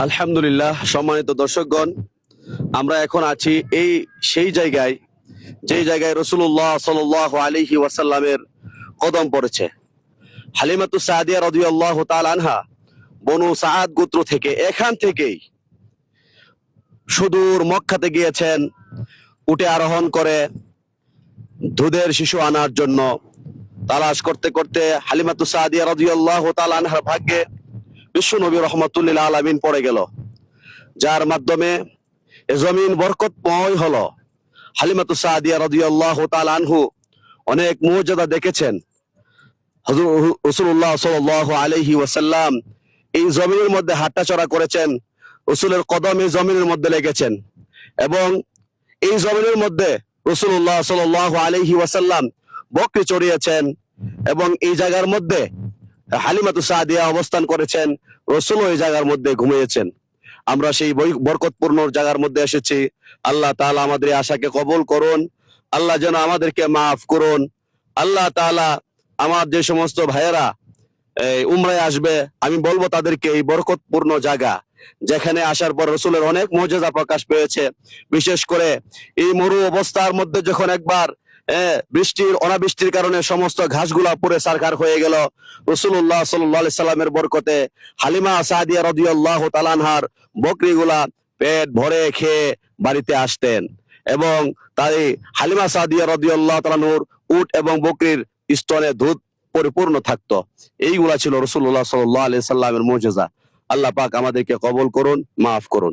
আলহামদুলিল্লাহ, সম্মানিত দর্শকগণ, আমরা এখন আছি সেই জায়গায় যে জায়গায় রাসূলুল্লাহ সাল্লাল্লাহু আলাইহি ওয়াসাল্লামের কদম পড়েছে। হালিমাতুস সাদিয়া রাদিয়াল্লাহু তাআলা আনহা বনু সাআদ গোত্র থেকে এখান থেকেই সুদূর মক্কাতে গিয়েছেন উটে আরোহণ করে দুধের শিশু আনার জন্য। তালাশ করতে করতে হালিমাতুস সাদিয়া রাদিয়াল্লাহু তাআলা আনহার ভাগ্যে বিশ্ব নবী রহমাতুল্লিল আলামিন পড়ে গেল, যার মাধ্যমে এ জমিন বরকতময় হলো। হালিমাতুস সাদিয়া রাদিয়াল্লাহু তাআলা আনহু অনেক মুজিজা দেখেছেন। হযরত রাসূলুল্লাহ সাল্লাল্লাহু আলাইহি ওয়াসাল্লাম এই জমিনের মধ্যে হাঁটাচলা করেছেন, রাসূলের কদম এই জমিনের মধ্যে লেগেছেন এবং এই জমিনের মধ্যে রাসূলুল্লাহ সাল্লাল্লাহু আলাইহি ওয়াসাল্লাম বকরি চড়িয়েছেন এবং এই জায়গার মধ্যে হালিমাতুস সাদিয়া অবস্থান করেছেন, রাসূল এই জায়গার মধ্যে ঘুমিয়েছেন। আমরা সেই বরকতপূর্ণ জায়গার মধ্যে এসেছি। আল্লাহ তাআলা আমাদের আশাকে কবুল করুন, আল্লাহ যেন আমাদেরকে মাফ করুন। আল্লাহ তাআলা আমার যে সমস্ত ভাইয়েরা উমরায় আসবে, আমি বলবো তাদেরকে এই বরকতপূর্ণ জায়গা যেখানে আসার পর রাসূলের অনেক মুজিজা প্রকাশ পেয়েছে, বিশেষ করে এই মরু অবস্থার মধ্যে যখন একবার অনাবৃষ্টির কারণে সমস্ত ঘাসগুলা পুড়ে ছারখার হয়ে গেল, রাসূলুল্লাহ সাল্লাল্লাহু আলাইহি সাল্লামের বরকতে হালিমা সাদিয়া রাদিয়াল্লাহু তাআলা আনহার বকরিগুলা পেট ভরে খেয়ে বাড়িতে আসতেন এবং তাই হালিমা সাদিয়া রাদিয়াল্লাহু তাআলা নূর উট এবং বকরির স্তনে দুধ পরিপূর্ণ থাকতো। এইগুলা ছিল রাসূলুল্লাহ সাল্লাল্লাহু আলাইহি সাল্লামের মুজিজা। আল্লাহ পাক আমাদেরকে কবুল করুন, মাফ করুন।